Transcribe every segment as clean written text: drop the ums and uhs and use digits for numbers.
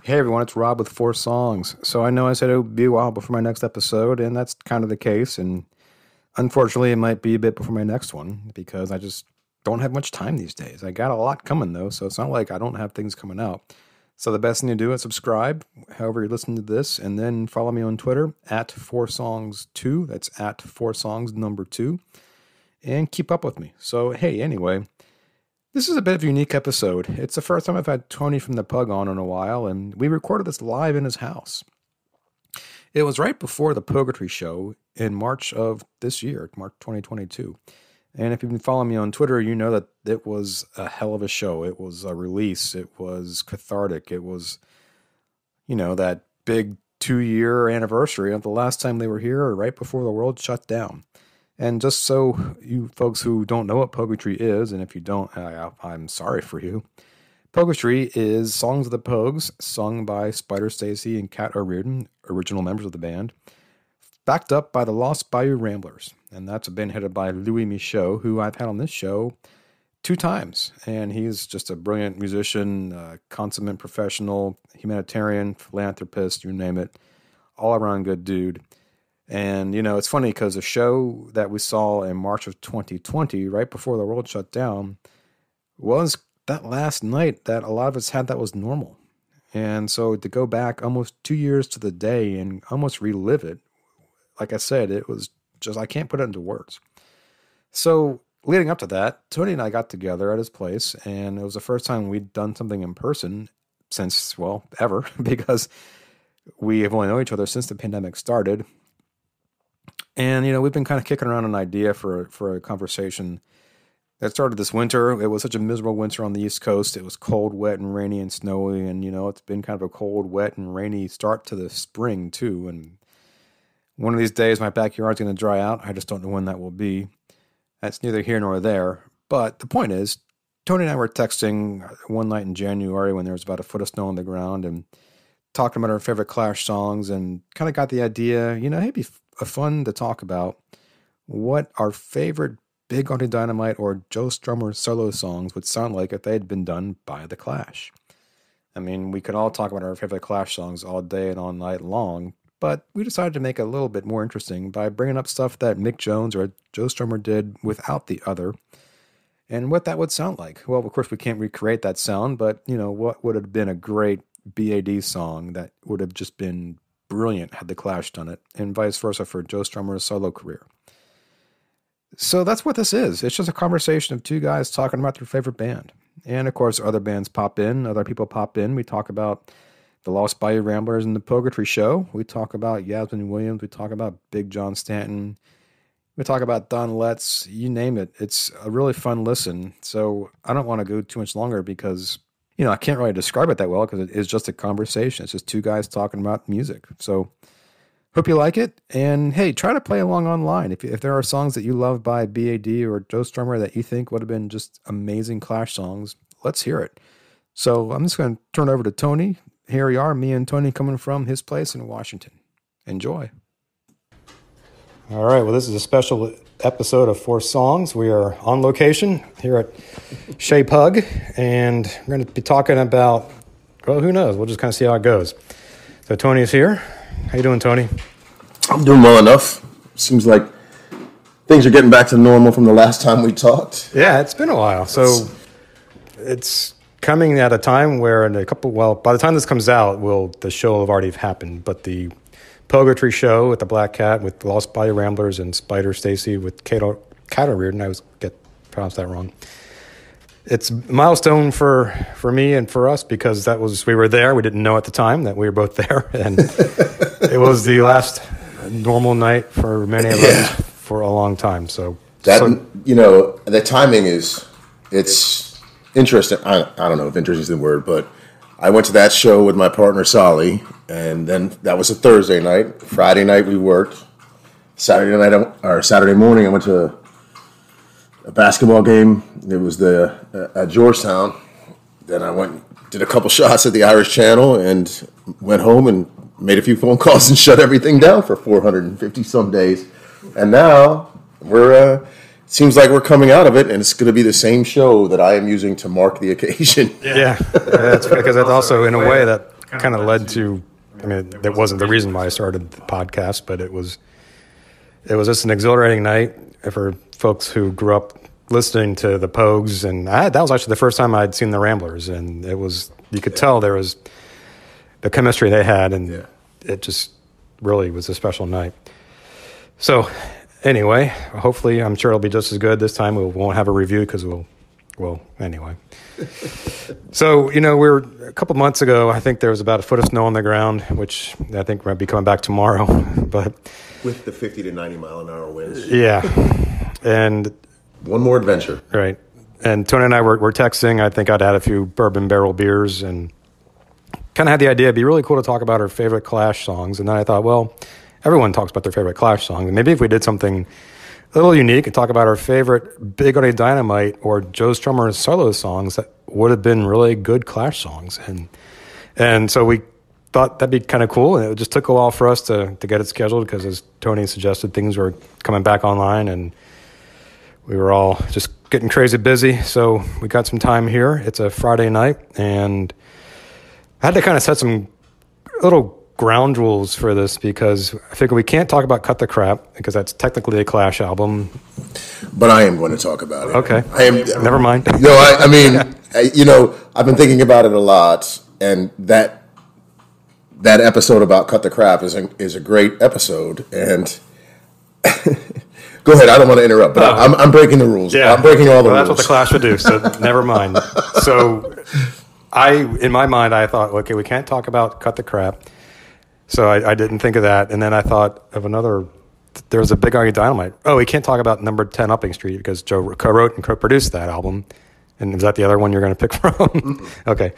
Hey everyone, it's Rob with Four Songs. So I know I said it would be a while before my next episode, and that's kind of the case. And unfortunately, it might be a bit before my next one because I just don't have much time these days. I got a lot coming though, so it's not like I don't have things coming out. So the best thing to do is subscribe, however you're listening to this, and then follow me on Twitter at Four Songs 2. That's at Four Songs number 2, and keep up with me. So hey, anyway. This is a bit of a unique episode. It's the first time I've had Tony from the Pug on in a while, and we recorded this live in his house. It was right before the Poetry Show in March of this year, March 2022. And if you've been following me on Twitter, you know that it was a hell of a show. It was a release. It was cathartic. It was, that big 2-year anniversary of the last time they were here, or right before the world shut down. And just so you folks who don't know what poetry is, and if you don't, I'm sorry for you. Poetry is songs of the Pogues, sung by Spider Stacy and Kat O'Riordan, original members of the band, backed up by the Lost Bayou Ramblers. And that's a band headed by Louis Michaud, who I've had on this show 2 times. And he's just a brilliant musician, consummate professional, humanitarian, philanthropist, you name it, all-around good dude. And, it's funny because the show that we saw in March of 2020, right before the world shut down, was that last night that a lot of us had that was normal. And so to go back almost 2 years to the day and almost relive it, like I said, it was just, I can't put it into words. So leading up to that, Tony and I got together at his place, and it was the first time we'd done something in person since, ever, because we have only known each other since the pandemic started. And, we've been kind of kicking around an idea for a conversation that started this winter. It was such a miserable winter on the East Coast. It was cold, wet, and rainy and snowy. And, it's been kind of a cold, wet, and rainy start to the spring, too. And one of these days, my backyard's going to dry out. I just don't know when that will be. That's neither here nor there. But the point is, Tony and I were texting one night in January when there was about a foot of snow on the ground and talking about our favorite Clash songs and kind of got the idea, hey, it'd be fun to talk about what our favorite Big Auntie Dynamite or Joe Strummer solo songs would sound like if they had been done by The Clash. I mean, we could all talk about our favorite Clash songs all day and all night long, but we decided to make it a little bit more interesting by bringing up stuff that Mick Jones or Joe Strummer did without the other and what that would sound like. Well, of course, we can't recreate that sound, but, what would have been a great BAD song that would have just been brilliant had the Clash done it, and vice versa for Joe Strummer's solo career. So that's what this is. It's just a conversation of 2 guys talking about their favorite band. And of course, other bands pop in, other people pop in. We talk about the Lost Bayou Ramblers and the Poetry Show. We talk about Yasmin Williams. We talk about Big John Stanton. We talk about Don Letts. You name it. It's a really fun listen. So I don't want to go too much longer because I can't really describe it that well because it is just a conversation. It's just 2 guys talking about music. So hope you like it. And hey, try to play along online. If there are songs that you love by BAD or Joe Strummer that you think would have been just amazing Clash songs, let's hear it. So I'm just going to turn over to Tony. Here we are, me and Tony coming from his place in Washington. Enjoy. All right, well, this is a special episode of 4 Songs. We are on location here at Shea Pug, and we're going to be talking about, who knows? We'll just kind of see how it goes. So Tony is here. How you doing, Tony? I'm doing well enough. Seems like things are getting back to normal from the last time we talked. Yeah, it's been a while. So it's coming at a time where by the time this comes out, the show will have already happened, but the Poetry Show with the Black Cat, with the Lost Bayou Ramblers and Spider Stacy with Kat O'Riordan. I always pronounce that wrong. It's a milestone for me and for us because we were there. We didn't know at the time that we were both there, and it was the last normal night for many of us for a long time. So the timing it's interesting. I don't know if interesting is the word, but I went to that show with my partner Solly, and then that was a Thursday night. Friday night we worked. Saturday morning I went to a basketball game. It was at Georgetown. Then I did a couple shots at the Irish Channel, and went home and made a few phone calls and shut everything down for 450 some days. And now it seems like we're coming out of it, and it's going to be the same show that I am using to mark the occasion. Yeah, that's because that's also in a way that kind of led to, I mean, that wasn't the reason why I started the podcast, but it was just an exhilarating night for folks who grew up listening to the Pogues. And that was actually the first time I'd seen the Ramblers. And you could tell there was the chemistry they had, and it just really was a special night. So anyway, hopefully, I'm sure it'll be just as good this time. We won't have a review because anyway. So, we're a couple months ago, I think there was about a foot of snow on the ground, which I think might be coming back tomorrow. But with the 50 to 90 mile an hour winds. Yeah. And one more adventure. Right. And Tony and I were texting. I think I'd had a few bourbon barrel beers and kind of had the idea it'd be really cool to talk about our favorite Clash songs. And then I thought, well, everyone talks about their favorite Clash song. And maybe if we did something a little unique and talk about our favorite Big Buddy Dynamite or Joe Strummer solo songs that would have been really good Clash songs. And so we thought that'd be kind of cool. And it just took a while for us to get it scheduled because, as Tony suggested, things were coming back online and we were all just getting crazy busy. So we got some time here. It's a Friday night, and I had to kind of set some little ground rules for this because I figure we can't talk about Cut the Crap because that's technically a Clash album. But I am going to talk about it. Okay. Never mind. No, I mean, I've been thinking about it a lot, and that episode about Cut the Crap is a great episode. And go ahead. I don't want to interrupt, but I'm breaking the rules. Yeah. I'm breaking all the rules. That's what the Clash would do. So never mind. So in my mind, I thought, okay, we can't talk about Cut the Crap. So I didn't think of that. And then I thought of another. There was a Big Buddy Dynamite. Oh, we can't talk about Number 10 Upping Street because Joe co-wrote and co-produced that album. And is that the other one you're going to pick from? Mm-hmm. Okay.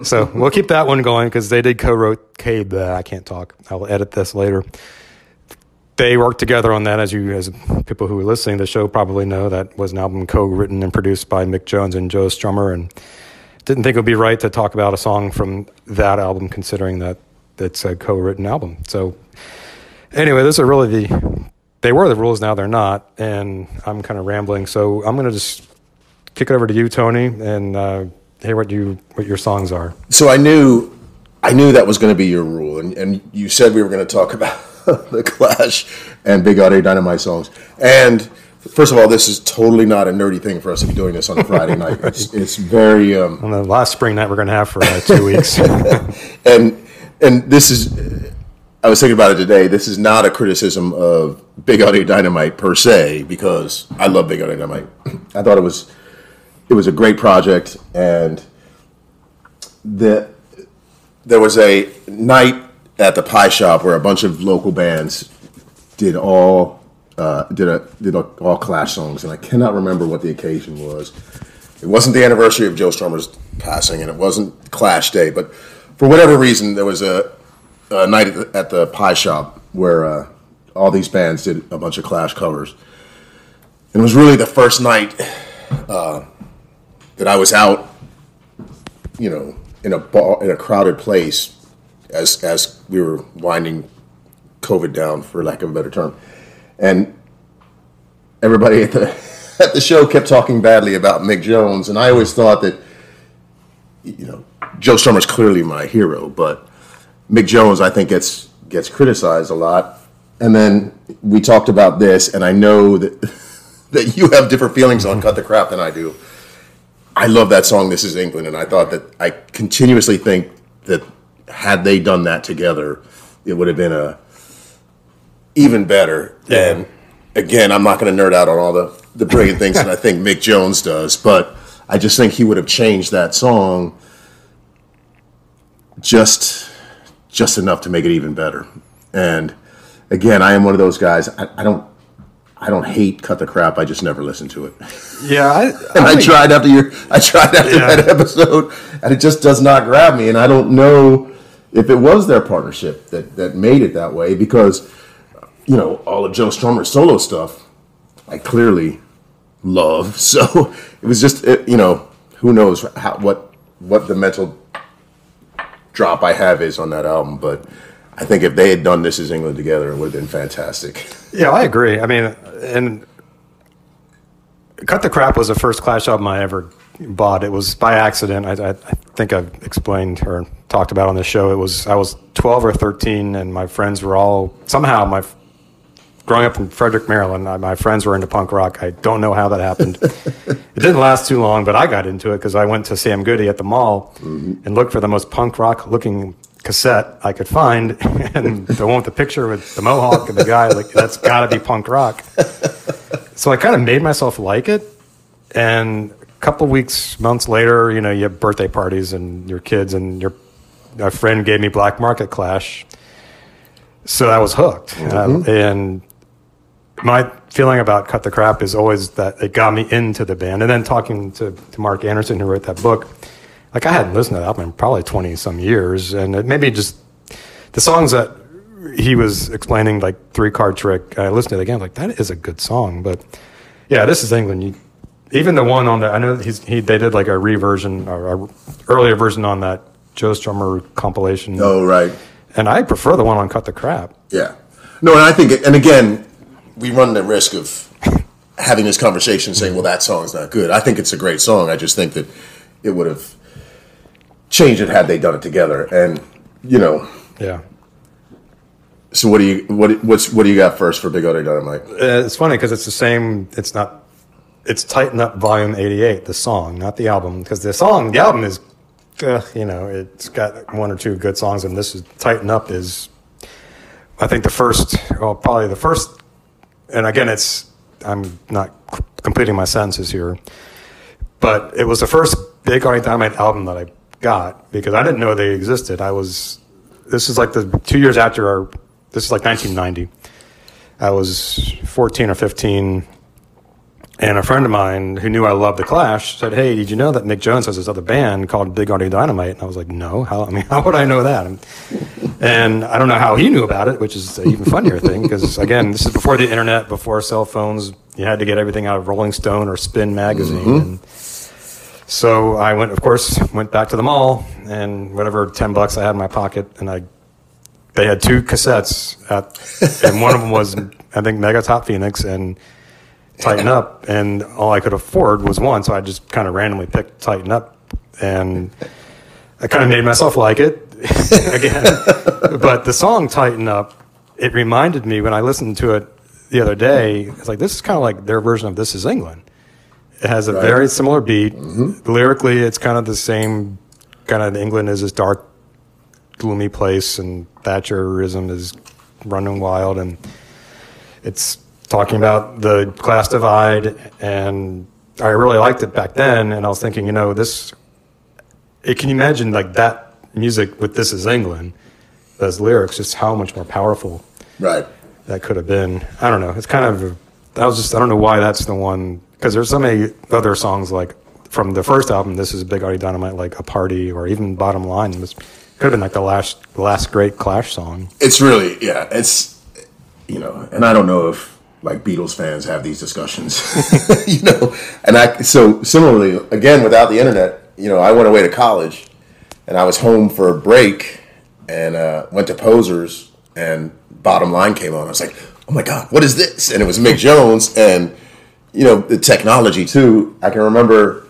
So we'll keep that one going because they did co-wrote I can't talk. I'll edit this later. They worked together on that, as people who are listening to the show probably know. That was an album co-written and produced by Mick Jones and Joe Strummer, and didn't think it would be right to talk about a song from that album, considering that it's a co-written album. So anyway, they were the rules, now they're not, and I'm kind of rambling. So I'm going to just kick it over to you, Tony, and hear what your songs are. So I knew that was going to be your rule, and you said we were going to talk about the Clash and Big Buddy Dynamite songs. And first of all, this is totally not a nerdy thing for us to be doing this on a Friday night. It's very on the last spring night we're going to have for 2 weeks. and this is, I was thinking about it today. This is not a criticism of Big Buddy Dynamite per se, because I love Big Buddy Dynamite. I thought it was a great project, and there was a night at the pie shop where a bunch of local bands did all Clash songs, and I cannot remember what the occasion was. It wasn't the anniversary of Joe Strummer's passing, and it wasn't Clash Day, but for whatever reason, there was a night at the pie shop where all these bands did a bunch of Clash covers, and it was really the first night that I was out, in a bar, in a crowded place, as we were winding COVID down, for lack of a better term, and everybody at the show kept talking badly about Mick Jones, and I always thought that, Joe Strummer's clearly my hero, but Mick Jones, I think, gets criticized a lot. And then we talked about this, and I know that you have different feelings on Cut the Crap than I do. I love that song, This Is England, and I thought that I continuously think that had they done that together, it would have been even better. Yeah. And again, I'm not going to nerd out on all the brilliant things that I think Mick Jones does, but I just think he would have changed that song just enough to make it even better. And again, I am one of those guys. I don't hate Cut the Crap. I just never listen to it. Yeah, I tried after that episode, and it just does not grab me. And I don't know if it was their partnership that made it that way, because all of Joe Strummer's solo stuff I clearly love. So it was just who knows what the mental drop I have is on that album, but I think if they had done This Is England together, it would have been fantastic. Yeah, I agree. I mean, and Cut the Crap was the first Clash album I ever bought. It was by accident. I think I've explained or talked about on the show. I was 12 or 13, and my friends were all somehow growing up in Frederick, Maryland. My friends were into punk rock. I don't know how that happened. It didn't last too long, but I got into it because I went to Sam Goody at the mall and looked for the most punk rock looking cassette I could find, and the one with the picture with the mohawk and the guy, like, that's got to be punk rock. So I kind of made myself like it, and a couple months later, you have birthday parties and your kids, and a friend gave me Black Market Clash, so I was hooked. And my feeling about Cut the Crap is always that it got me into the band. And then talking to Mark Anderson, who wrote that book, like, I hadn't listened to that album in probably 20-some years, and it maybe just the songs that he was explaining, like Three Card Trick, I listened to it again, like, that is a good song. But yeah, This Is England. Even the one on the, I know they did like a reversion or a earlier version on that Joe Strummer compilation. Oh, right. And I prefer the one on Cut the Crap. Yeah. No, and I think, and again, we run the risk of having this conversation saying, well, that song's not good. I think it's a great song. I just think that it would have changed it had they done it together. And, Yeah. So what do you got first for Big Other Dynamite? It's funny because it's the same, it's Tighten Up Volume 88, the song, not the album. Because the album is, it's got one or two good songs, and this is Tighten Up is, I think probably the first, and again, I'm not completing my sentences here, but it was the first Big Other Dynamite album that I got, because I didn't know they existed. This is like the 2 years after this is like 1990. I was 14 or 15, and a friend of mine who knew I loved The Clash said, "Hey, did you know that Mick Jones has this other band called Big Other Dynamite?" And I was like, "No, how would I know that?" And I don't know how he knew about it, which is an even funnier thing, because again, this is before the internet, before cell phones. You had to get everything out of Rolling Stone or Spin magazine. And so I went back to the mall, and whatever $10 I had in my pocket, and they had two cassettes, and one of them was, I think, Mega Top Phoenix and Tighten Up, and all I could afford was one, so I just kind of randomly picked Tighten Up, and I kind of made myself like it again. But the song Tighten Up, it reminded me when I listened to it the other day, it's like, this is kind of like their version of This Is England. It has a very similar beat. Lyrically, it's kind of the same, kind of England is this dark, gloomy place, and Thatcherism is running wild, and it's talking about the class divide, and I really liked it back then, and I was thinking, can you imagine like that music with This Is England, those lyrics, just how much more powerful that could have been. I don't know. It's kind of, I don't know why that's the one, because there's so many other songs like from the first album, This Is Big Other Dynamite, like A Party, or even Bottom Line could have been like the last great Clash song. It's really, it's, and I don't know if like Beatles fans have these discussions, and so similarly, again, without the internet, I went away to college, and I was home for a break, and went to Posers, and Bottom Line came on. I was like, oh my God, what is this? And it was Mick Jones, and the technology too. I can remember,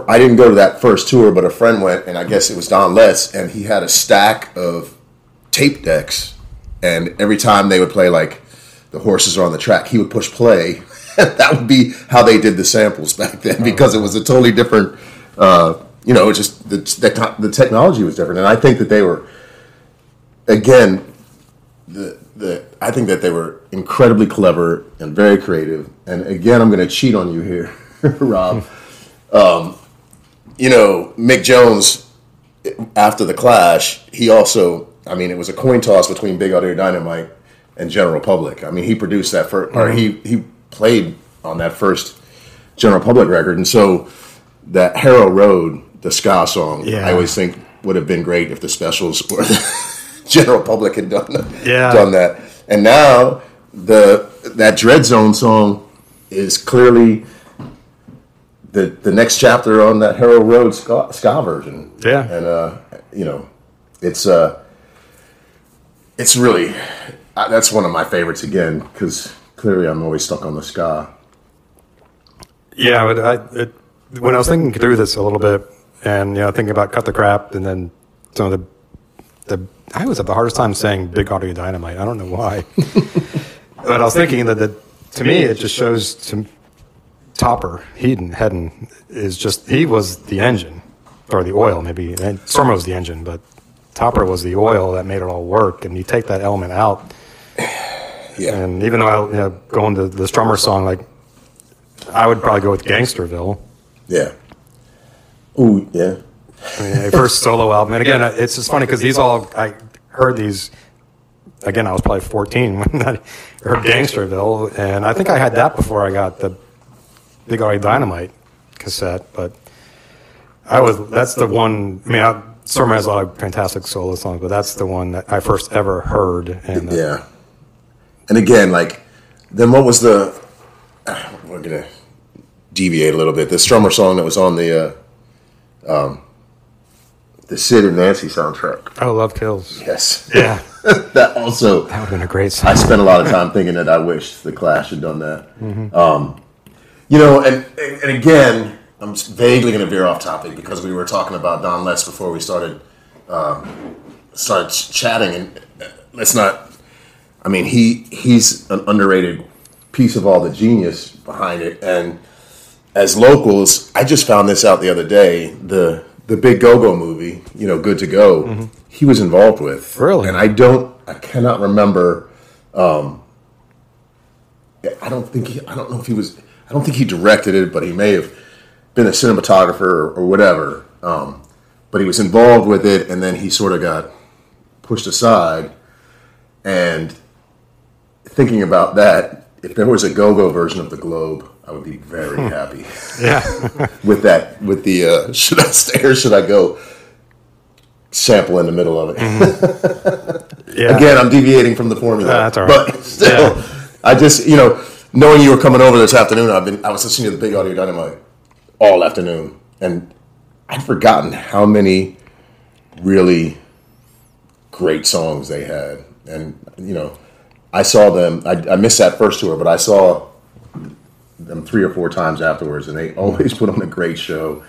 I didn't go to that first tour, but a friend went, and I guess it was Don Letts, and he had a stack of tape decks, and every time they would play like The Horses Are on the Track, he would push play. That would be how they did the samples back then, because it was a totally different, just the technology was different. And I think that they were, again, I think that they were incredibly clever and very creative. And again, I'm going to cheat on you here, Rob. Mick Jones, after the Clash, he also, it was a coin toss between Big Other Dynamite and General Public. He produced that first, or he played on that first General Public record. And so that Harrow Road, the ska song, I always think would have been great if the Specials or the General Public had done that. And now that Dread Zone song is clearly the next chapter on that Harrow Road ska version. Yeah. And, it's really, that's one of my favorites again, because clearly I'm always stuck on the ska. Yeah, but when I was thinking through this a little bit, and thinking about Cut the Crap, and then some of the I always have the hardest time saying Big Audio Dynamite. I don't know why, but I was thinking that to me it just shows Topper Hedden he was the engine, or the oil maybe. And Strummer was the engine, but Topper was the oil that made it all work. And you take that element out, and even though I going to the Strummer song, like I would probably go with Gangsterville. Yeah. Ooh, yeah. I mean, first solo album, and again, it's just funny because I heard these. Again, I was probably 14 when I heard Gangsterville, and I think I had that before I got the Big Audio Dynamite cassette. But that's the one. I mean, Strummer has a lot of fantastic solo songs, but that's the one that I first ever heard. And yeah. And again, like, then what was the? We're gonna deviate a little bit. The Strummer song that was on the Sid and Nancy soundtrack. Oh, Love Kills. Yes. Yeah. That also. That would have been a great song. I spent a lot of time thinking that I wish the Clash had done that. Mm-hmm. And again, I'm vaguely going to veer off topic because we were talking about Don Letts before we started chatting, and let's not. I mean, he's an underrated piece of all the genius behind it, and as locals, I just found this out the other day. The Big Go-Go movie, Good to Go, mm-hmm. he was involved with. Really? And I cannot remember. I don't think he directed it, but he may have been a cinematographer or whatever. But he was involved with it, and then he sort of got pushed aside. And thinking about that, if there was a go-go version of the Globe, I would be very happy. Yeah. with the should I stay or should I go sample in the middle of it? Mm-hmm. Yeah. Again, I'm deviating from the formula. That's all right. But still, I just, knowing you were coming over this afternoon, I was listening to the Big Audio Dynamite all afternoon, and I'd forgotten how many really great songs they had. And, I saw them, I missed that first tour, but I saw them 3 or 4 times afterwards, and they always put on a great show.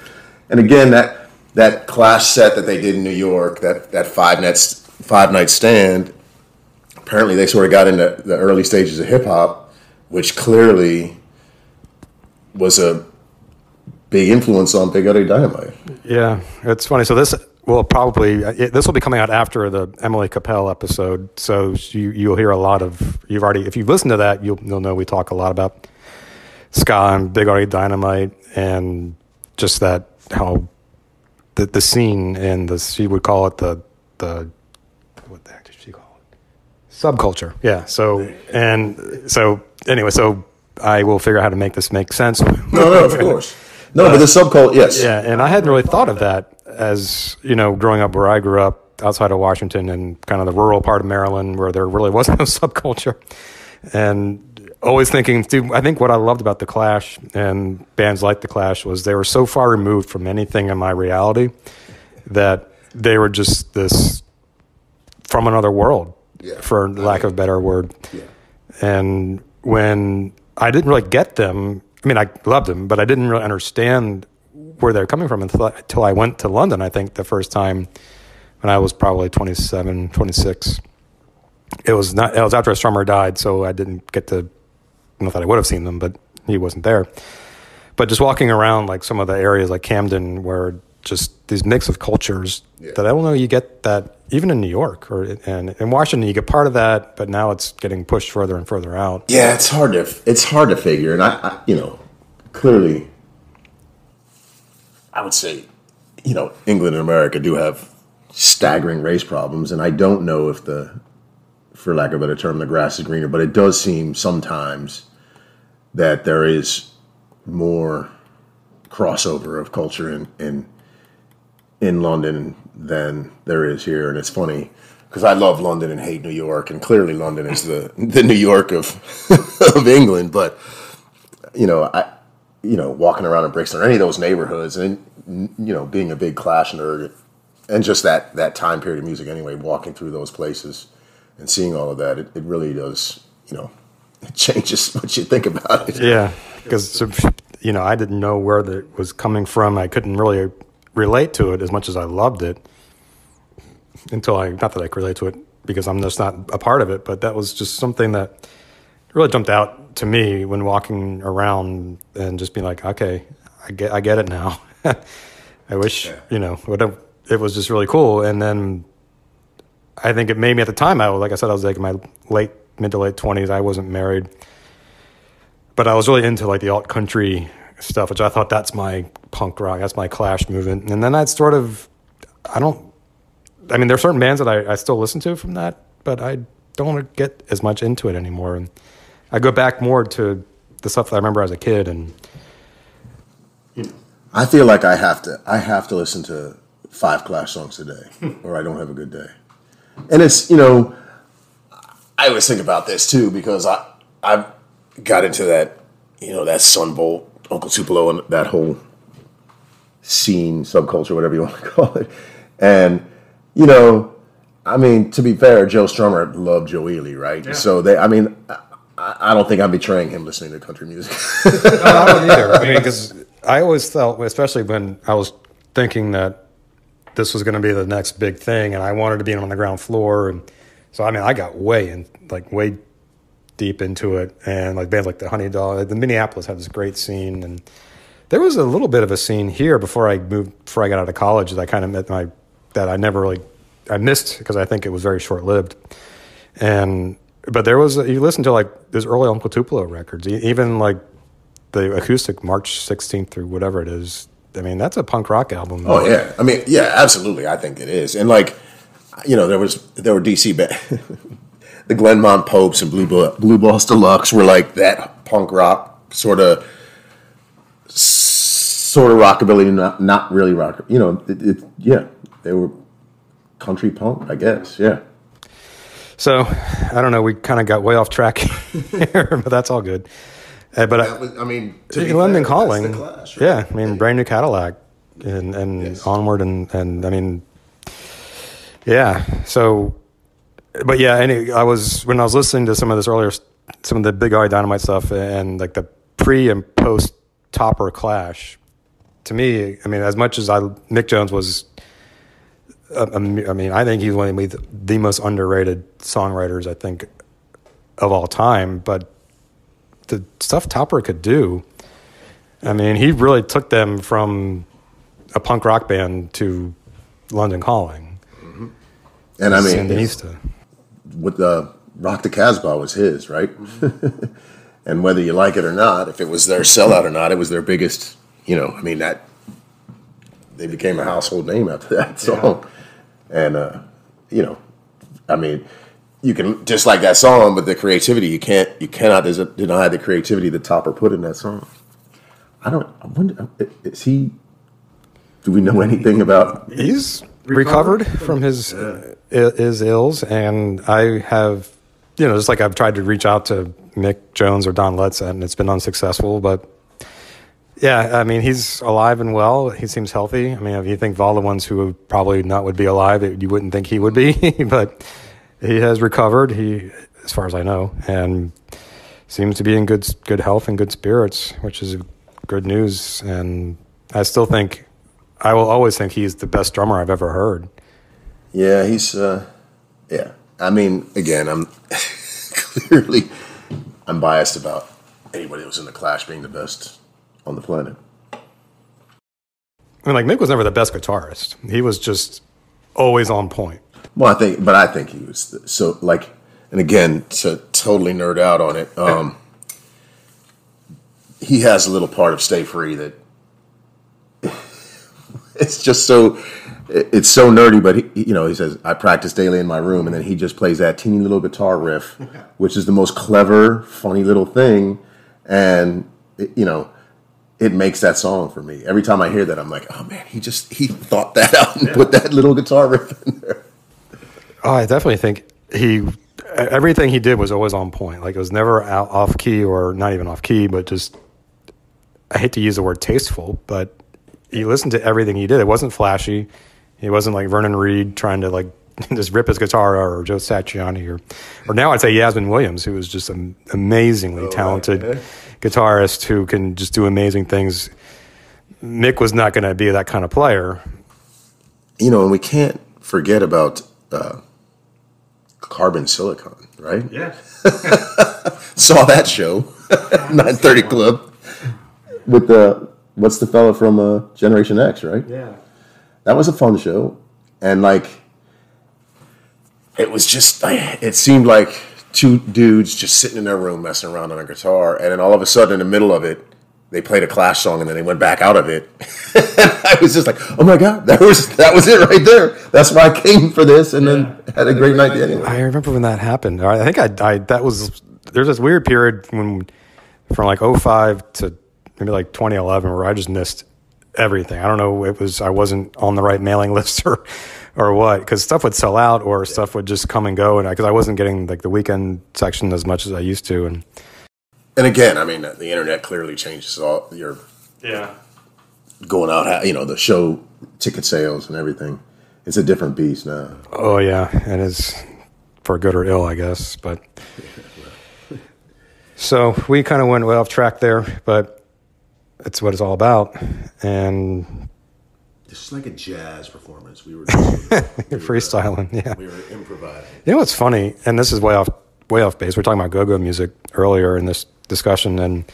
And again, that Clash set that they did in New York, that five night stand, apparently they sort of got into the early stages of hip hop, which clearly was a big influence on Big Audio Dynamite. Yeah, it's funny. So this will be coming out after the Emily Capel episode. So you'll hear a lot of if you've listened to that, you'll know we talk a lot about ska and Big Audio Dynamite, and just that how the scene and she would call it the what the heck did she call it? Subculture. Yeah. So anyway, so I will figure out how to make this make sense. No, of course. No, but the subculture, yes. Yeah, and I hadn't really thought of that as, growing up where I grew up outside of Washington and kind of the rural part of Maryland where there really was no subculture. And always thinking, I think what I loved about The Clash and bands like The Clash was they were so far removed from anything in my reality that they were just this from another world, for lack of a better word. Yeah. And when I didn't really get them, I mean, I loved them, but I didn't really understand where they're coming from until I went to London, I think, the first time when I was probably 27, 26. It was after Strummer died, so I didn't get to, not that I would have seen them, but he wasn't there. But just walking around like some of the areas like Camden where just these mix of cultures that I don't know you get that even in New York and in Washington you get part of that, but now it's getting pushed further and further out. Yeah, it's hard to figure, and I clearly I would say England and America do have staggering race problems, and I don't know if for lack of a better term, the grass is greener, but it does seem sometimes that there is more crossover of culture in London than there is here. And it's funny because I love London and hate New York, and clearly London is the New York of of England. But walking around in Brixton or any of those neighborhoods, and being a big Clash nerd, and just that time period of music anyway, walking through those places and seeing all of that, it really does, it changes what you think about it. Yeah, because I didn't know where it was coming from. I couldn't really relate to it as much as I loved it until not that I could relate to it because I'm just not a part of it, but that was just something that really jumped out to me when walking around and just being like, okay, I get it now. I wish, it was just really cool. And then I think it made me at the time, like I said, I was like in my mid to late 20s. I wasn't married, but I was really into like the alt country stuff, which I thought that's my punk rock, that's my Clash movement. And then there's certain bands that I still listen to from that, but I don't want to get as much into it anymore. And I go back more to the stuff that I remember as a kid. And I feel like I have to listen to 5 Clash songs a day, or I don't have a good day. And it's, I always think about this too because I got into that, that Sunbolt, Uncle Tupelo, and that whole scene, subculture, whatever you want to call it. And to be fair, Joe Strummer loved Joe Ely, right? Yeah. So I don't think I'm betraying him listening to country music. No, I don't either. Because I always felt, especially when I was thinking that this was going to be the next big thing, and I wanted to be on the ground floor, and so I got way deep into it, and like bands like the Honey Dog, the Minneapolis had this great scene, and there was a little bit of a scene here before I got out of college that I kind of met that I never really I missed because I think it was very short lived, but there was you listen to like those early Uncle Tupelo records, even like the acoustic March 16th through whatever it is. That's a punk rock album. Oh yeah, yeah, absolutely. I think it is, and like, there were DC the Glenmont Popes and Blue Balls Deluxe were like that punk rock sort of rockabilly, not really rock. Yeah, they were country punk, I guess. Yeah. So I don't know. We kind of got way off track here, but that's all good. But London Calling, Clash, right? Yeah, Brand New Cadillac, and yes. Onward, and yeah. So, but yeah, when I was listening to some of the Big Eye Dynamite stuff, and like the pre and post Topper Clash, to me, as much as Mick Jones was, I think he's one of the most underrated songwriters I think of all time, but the stuff Topper could do, he really took them from a punk rock band to London Calling. Mm-hmm. And Sandinista. With the Rock the Casbah was his, right? Mm-hmm. And whether you like it or not, if it was their sellout or not, it was their biggest, that they became a household name after that song. Yeah. And, you can just like that song, but the creativity you cannot deny the creativity that Topper put in that song. I wonder, is he? Do we know anything about? He's recovered from his ills, and I have, just like I've tried to reach out to Mick Jones or Don Letts, and it's been unsuccessful. But yeah, he's alive and well. He seems healthy. If you think of all the ones who would probably not would be alive, you wouldn't think he would be, but. He has recovered, as far as I know, and seems to be in good health and good spirits, which is good news. And I will always think he's the best drummer I've ever heard. Yeah, he's, yeah. Again, I'm biased about anybody that was in the Clash being the best on the planet. Mick was never the best guitarist. He was just always on point. Well, I think he was so like, and again, to totally nerd out on it, he has a little part of Stay Free that it's just it's so nerdy, but he says, I practice daily in my room, and then he just plays that teeny little guitar riff, which is the most clever, funny little thing, and it makes that song for me. Every time I hear that, I'm like, oh man, he thought that out and put that little guitar riff in there. Oh, I definitely think everything he did was always on point. Like it was never off key or not even off key, but just, I hate to use the word tasteful, but you listened to everything he did. It wasn't flashy. He wasn't like Vernon Reid trying to like, just rip his guitar, or Joe Satriani, or now I'd say Yasmin Williams, who is just an amazingly talented guitarist who can just do amazing things. Mick was not going to be that kind of player. You know, and we can't forget about Carbon Silicon, right? Yeah. Saw that show, 9:30 Club, with what's the fella from Generation X, right? Yeah. That was a fun show. And, like, it was just, it seemed like two dudes just sitting in their room messing around on a guitar. And then all of a sudden, in the middle of it, they played a Clash song and then they went back out of it. I was just like, oh my God, that was it right there. That's why I came for this, and then had a great night anyway. I remember when that happened. I think there's this weird period from like 05 to maybe like 2011 where I just missed everything. I don't know, I wasn't on the right mailing list or what, because stuff would sell out or stuff would just come and go, and because I wasn't getting like the weekend section as much as I used to. And again, I mean, the internet clearly changes all your going out, you know, the show ticket sales and everything. It's a different beast now. Oh yeah, and it's for good or ill, I guess. But so we kind of went way off track there, but it's what it's all about. And this is like a jazz performance. We were freestyling, yeah. We were improvising. You know what's funny, and this is way off base. We were talking about go-go music earlier in this discussion, and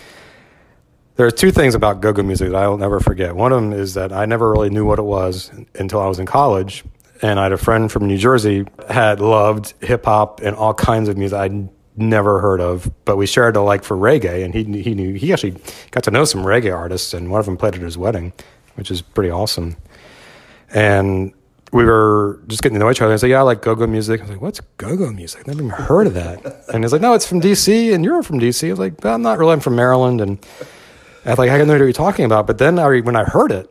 there are two things about go-go music that I'll never forget. One of them is that I never really knew what it was until I was in college, and I had a friend from New Jersey had loved hip-hop and all kinds of music I'd never heard of, but we shared a like for reggae, and he actually got to know some reggae artists, and one of them played at his wedding, which is pretty awesome. And we were just getting to know each other. I said, yeah, I like go-go music. I was like, what's go-go music? I've never even heard of that. And he's like, no, it's from D.C., and you're from D.C. I was like, I'm not really, I'm from Maryland. And I was like, I don't know what you're talking about. But then when I heard it,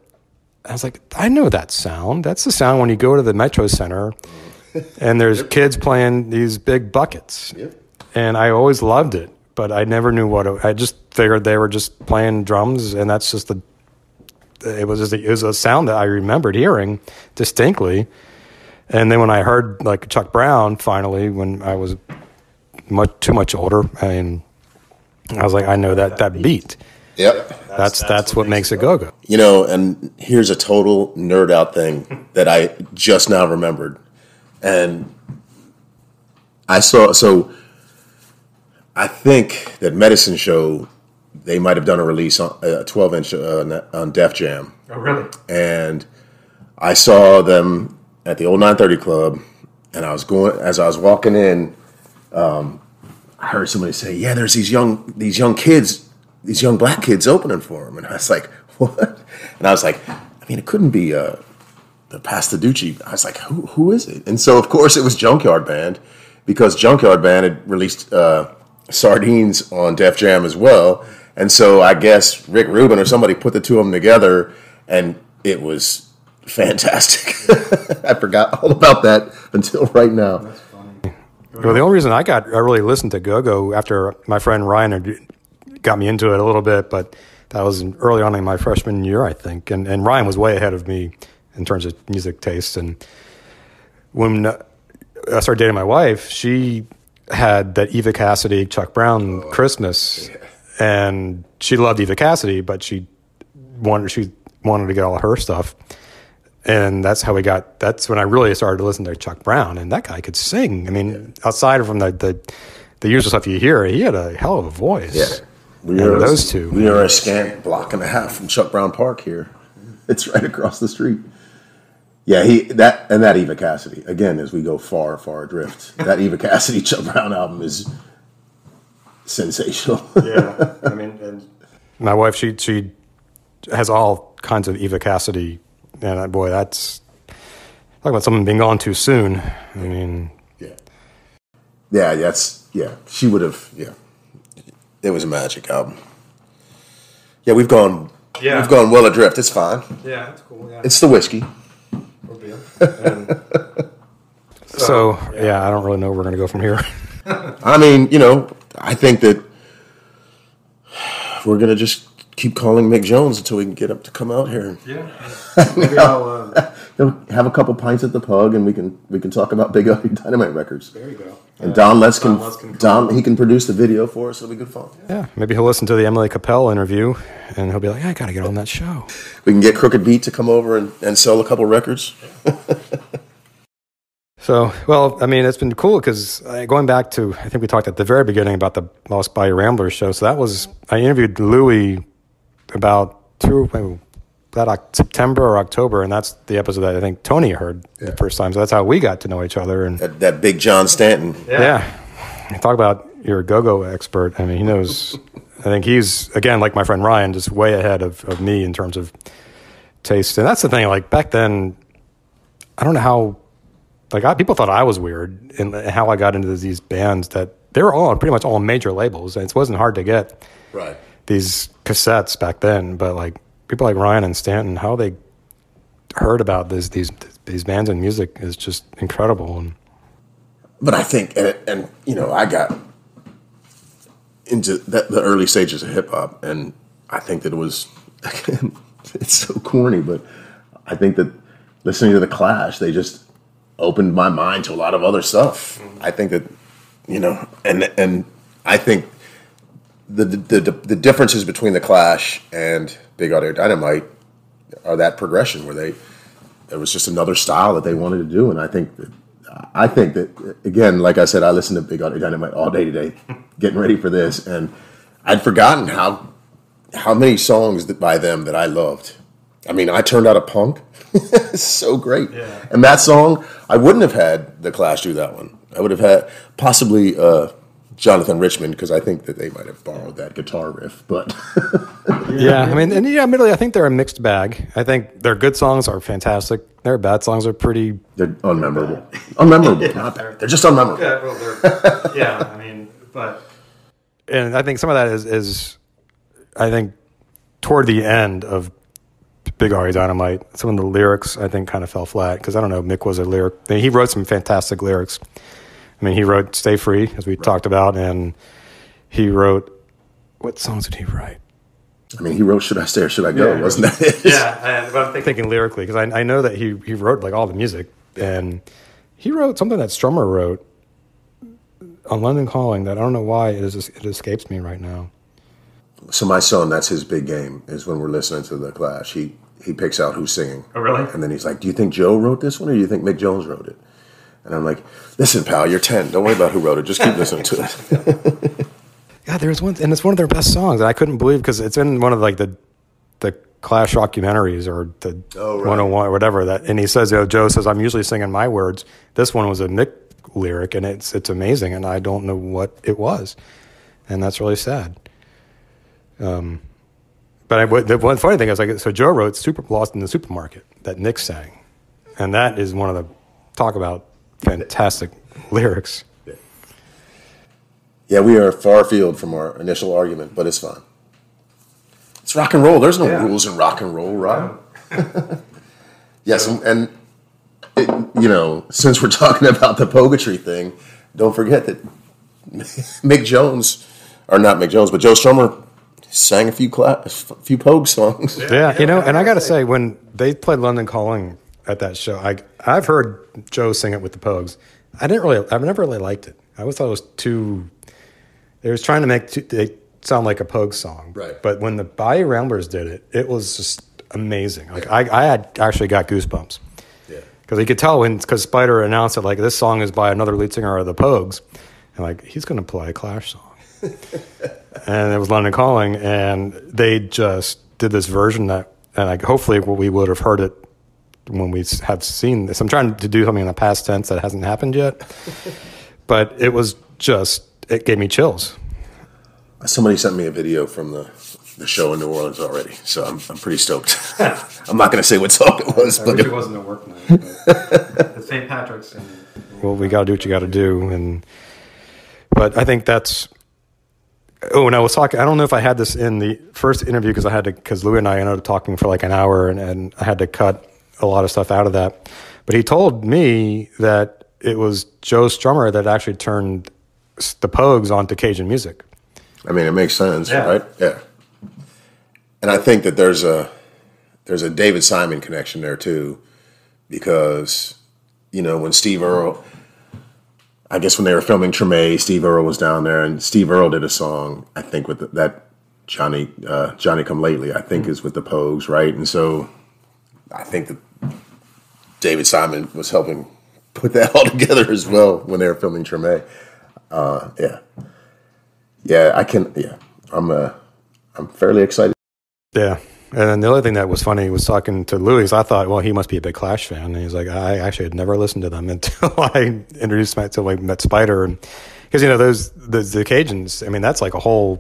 I was like, I know that sound. That's the sound when you go to the Metro Center, and there's kids playing these big buckets. Yep. And I always loved it, but I never knew I just figured they were just playing drums, and that's just it was a sound that I remembered hearing distinctly. And then when I heard like Chuck Brown finally, when I was too much older, I was like, I know that beat. Yep. That's what makes it go-go. You know, and here's a total nerd out thing that I just now remembered. And I think that Medicine Show, they might have done a release on a 12-inch on Def Jam. Oh, really? And I saw them at the old 930 Club, and as I was walking in, I heard somebody say, "Yeah, there's these young kids, these young black kids opening for them." And I was like, "What?" And I was like, I mean, it couldn't be the Pastaducci. I was like, who is it? And so, of course, it was Junkyard Band, because Junkyard Band had released Sardines on Def Jam as well. And so I guess Rick Rubin or somebody put the two of them together, and it was fantastic. I forgot all about that until right now. That's funny. Well, the only reason I really listened to go-go after my friend Ryan had got me into it a little bit, but that was early on in my freshman year, I think. And Ryan was way ahead of me in terms of music taste. And when I started dating my wife, she had that Eva Cassidy, Chuck Brown Christmas. Yeah. And she loved Eva Cassidy, but she wanted to get all of her stuff. And that's when I really started to listen to Chuck Brown. And that guy could sing. I mean, outside from the usual stuff you hear, he had a hell of a voice. Yeah. We are a scant block and a half from Chuck Brown Park here. It's right across the street. Yeah, that Eva Cassidy, again, as we go far, far adrift, that Eva Cassidy Chuck Brown album is sensational. Yeah, I mean, and my wife, she has all kinds of Eva Cassidy, and boy, that's talk about something being gone too soon. I mean, she would have. Yeah, it was a magic album. Yeah, we've gone well adrift. It's fine. Yeah, that's cool. Yeah. It's the whiskey. So I don't really know where we're going to go from here. I mean, I think that we're going to just keep calling Mick Jones until we can get him to come out here. Yeah. Maybe I'll have a couple pints at the Pug, and we can talk about Big Ugly Dynamite records. There you go. And Don Letts he can produce the video for us. It'll be good fun. Yeah, maybe he'll listen to the Emily Capel interview, and he'll be like, I got to get on that show. We can get Crooked Beat to come over and sell a couple records. So, well, I mean, it's been cool because going back to, I think we talked at the very beginning about the Lost Bayou Ramblers show. So I interviewed Louie about September or October, and that's the episode that I think Tony heard the first time. So that's how we got to know each other. And that big John Stanton. Yeah. Talk about you're a go-go expert. I mean, he knows, I think he's, again, like my friend Ryan, just way ahead of me in terms of taste. And that's the thing, like back then, I don't know how, people thought I was weird in how I got into these bands that they were all pretty much all major labels, and it wasn't hard to get these cassettes back then. But like people like Ryan and Stanton, how they heard about these bands and music is just incredible. But I think, and you know, I got into the early stages of hip hop, and I think that it was, again, it's so corny, but I think that listening to The Clash, they just opened my mind to a lot of other stuff. I think that, you know, and I think the differences between The Clash and Big Audio Dynamite are that progression where it was just another style that they wanted to do. And I think that again, like I said, I listened to Big Audio Dynamite all day today, getting ready for this, and I'd forgotten how many songs by them that I loved. I mean, I Turned Out a Punk. It's so great. Yeah. And that song, I wouldn't have had The Clash do that one. I would have had possibly Jonathan Richman, because I think that they might have borrowed that guitar riff. But yeah, I mean, and admittedly, I think they're a mixed bag. I think their good songs are fantastic. Their bad songs are pretty... They're unmemorable. Unmemorable. Not bad. They're just unmemorable. I mean, but... And I think some of that is I think, toward the end of Big Audio Dynamite, some of the lyrics, I think, kind of fell flat. Because, I don't know, Mick was a lyric... I mean, he wrote some fantastic lyrics. I mean, he wrote Stay Free, as we talked about, and he wrote... What songs did he write? I mean, he wrote Should I Stay or Should I Go? Wasn't that it? Yeah, but I'm thinking lyrically, because I know that he wrote like all the music, and he wrote something that Strummer wrote on London Calling that I don't know why it escapes me right now. So my son, that's his big game, is when we're listening to The Clash, he picks out who's singing. Oh, really? And then he's like, do you think Joe wrote this one, or do you think Mick Jones wrote it? And I'm like, listen, pal, you're 10. Don't worry about who wrote it. Just keep listening to it. Yeah, there's one, and it's one of their best songs. And I couldn't believe, because it's in one of like the Clash documentaries or the 101 or whatever. And he says, Joe says, I'm usually singing my words. This one was a Mick lyric, and it's amazing, and I don't know what it was, and that's really sad. But the one funny thing is, like, so Joe wrote "Lost in the Supermarket" that Nick sang, and that is one of the talk about fantastic lyrics. Yeah, we are far afield from our initial argument, but it's fine. It's rock and roll. There's no rules in rock and roll, Rob. Yes, and it, you know, since we're talking about the poetry thing, don't forget that Mick Jones, or not Mick Jones, but Joe Strummer sang a few Pogue songs. Yeah, you know, and I got to say, when they played London Calling at that show, I've heard Joe sing it with the Pogues. I've never really liked it. I always thought it was too. They was trying to make it sound like a Pogue song, right? But when the Bayou Ramblers did it, it was just amazing. Like I had actually got goosebumps. Yeah, because you could tell because Spider announced that like this song is by another lead singer of the Pogues, and like he's going to play a Clash song, and it was London Calling, and they just did this version that, and like hopefully we would have heard it when we have seen this. I'm trying to do something in the past tense that hasn't happened yet, but it was just. It gave me chills. Somebody sent me a video from the show in New Orleans already, so I'm pretty stoked. I'm not going to say what song it was, but wish it wasn't a work night. The St. Patrick's. Well, we got to do what you got to do, but I think that's. Oh, and I was talking. I don't know if I had this in the first interview because Louis and I ended up talking for like an hour, and I had to cut a lot of stuff out of that. But he told me that it was Joe Strummer that actually turned the Pogues onto Cajun music. I mean, it makes sense, right? Yeah. And I think that there's a David Simon connection there too, because, when Steve Earle, I guess when they were filming Treme, Steve Earle was down there, and Steve Earle did a song, I think, with that Johnny Come Lately, I think is with the Pogues, right? And so I think that David Simon was helping put that all together as well when they were filming Treme. I'm fairly excited. Yeah. And then the other thing that was funny was talking to Louis. I thought, well, he must be a big Clash fan. And he's like, I actually had never listened to them until I met Spider. Because, the Cajuns, I mean, that's like a whole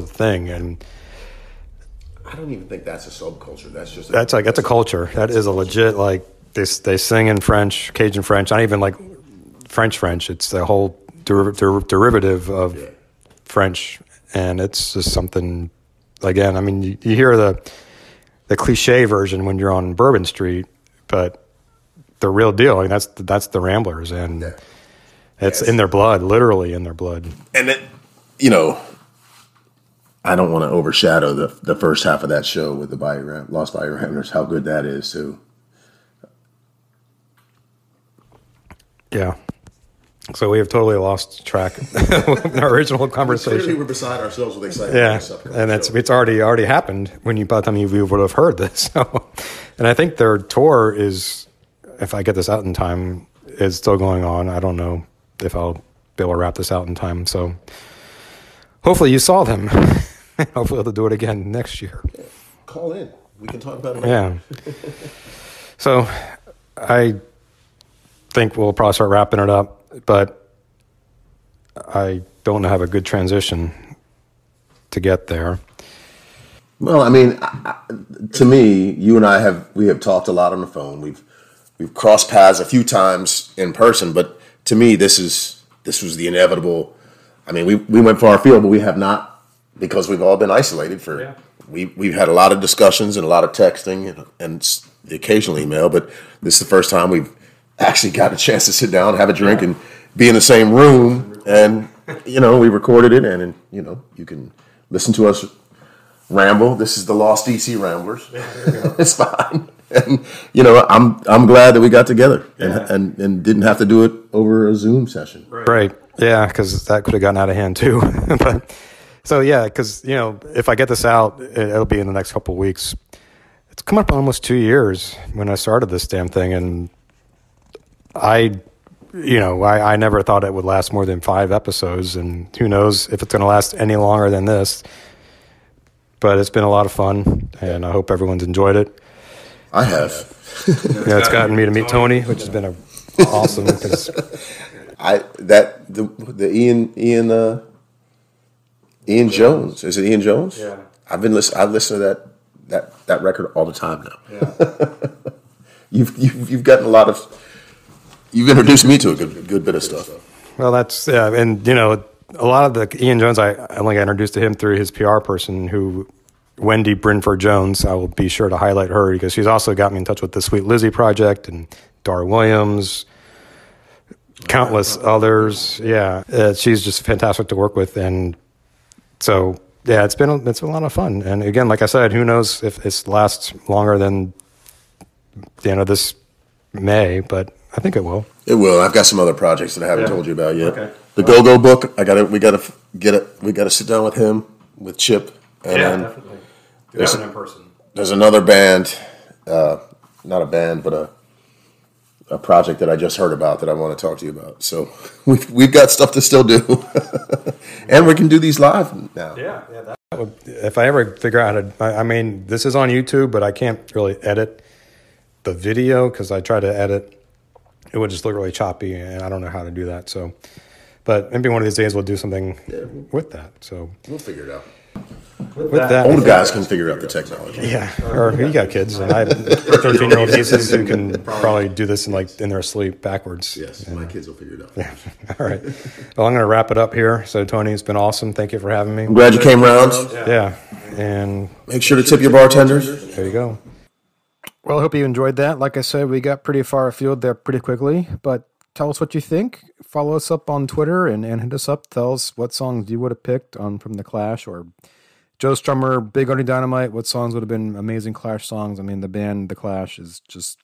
thing. And I don't even think that's a subculture. That's a culture. That is a legit, like, they sing in French, Cajun French, not even like French. It's the whole derivative of French. And it's just something, again, I mean, you hear the cliche version when you're on Bourbon Street, but the real deal, I mean, that's the Ramblers, and it's in their blood, literally in their blood. And I don't want to overshadow the first half of that show with the Lost Bayou Ramblers, how good that is too. Yeah. So we have totally lost track of our original conversation. Clearly, we're beside ourselves with excitement. Yeah, and it's already happened by the time you would have heard this. So, and I think their tour is, if I get this out in time, is still going on. I don't know if I'll be able to wrap this out in time. So, hopefully, you saw them. Hopefully, they'll do it again next year. Yeah. Call in. We can talk about it. Yeah. So, I think we'll probably start wrapping it up. But I don't have a good transition to get there. Well, I mean, to me, you and I have talked a lot on the phone. We've crossed paths a few times in person, but to me, this was the inevitable. I mean, we went far afield, but we have not, because we've all been isolated for. Yeah. We've had a lot of discussions and a lot of texting and the occasional email, but this is the first time we've actually got a chance to sit down, have a drink, and be in the same room. And, we recorded it, and, you can listen to us ramble. This is the Lost DC Ramblers. Yeah, it's fine. And, I'm glad that we got together and didn't have to do it over a Zoom session. Right. Yeah, because that could have gotten out of hand, too. But so, yeah, because, if I get this out, it'll be in the next couple of weeks. It's come up almost 2 years when I started this damn thing, and I never thought it would last more than 5 episodes, and who knows if it's going to last any longer than this. But it's been a lot of fun, and I hope everyone's enjoyed it. I have. It's gotten me to meet Tony, which has been awesome. Because Ian Jones. Is it Ian Jones? Yeah. I've listened to that record all the time now. Yeah. You've gotten a lot of. You've introduced me to a good bit of stuff. Well, that's and a lot of the Ian Jones I only got introduced to him through his PR person, Wendy Brinford Jones. I will be sure to highlight her because she's also got me in touch with the Sweet Lizzie Project and Dar Williams, countless others. Yeah, she's just fantastic to work with, and so yeah, it's been a lot of fun. And again, like I said, who knows if this lasts longer than the end of this May, but I think it will. It will. I've got some other projects that I haven't told you about yet. Okay. The Go-Go book. We gotta sit down with him, with Chip, and definitely. Do that in person. There's another band, not a band, but a project that I just heard about that I want to talk to you about. So we've got stuff to still do, and we can do these live now. Yeah. That would, if I ever figure out how to, I mean, this is on YouTube, but I can't really edit the video because I try to edit. It would just look really choppy, and I don't know how to do that. So, but maybe one of these days we'll do something with that. So we'll figure it out. With that, old guys can figure out the technology. Yeah, or you got kids, and I have 13-year-old nieces who can probably do this in their sleep backwards. Yes, my kids will figure it out. Yeah. All right. Well, I'm going to wrap it up here. So, Tony, it's been awesome. Thank you for having me. I'm glad you came around. Yeah, and make sure to tip your bartenders. There you go. Well, I hope you enjoyed that. Like I said, we got pretty far afield there pretty quickly, but tell us what you think. Follow us up on Twitter and hit us up. Tell us what songs you would have picked from The Clash or Joe Strummer, Big Only Dynamite. What songs would have been amazing Clash songs? I mean, the band The Clash is just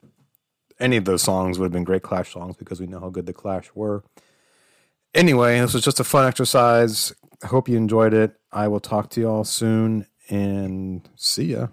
any of those songs would have been great Clash songs because we know how good the Clash were. Anyway, this was just a fun exercise. I hope you enjoyed it. I will talk to you all soon and see ya.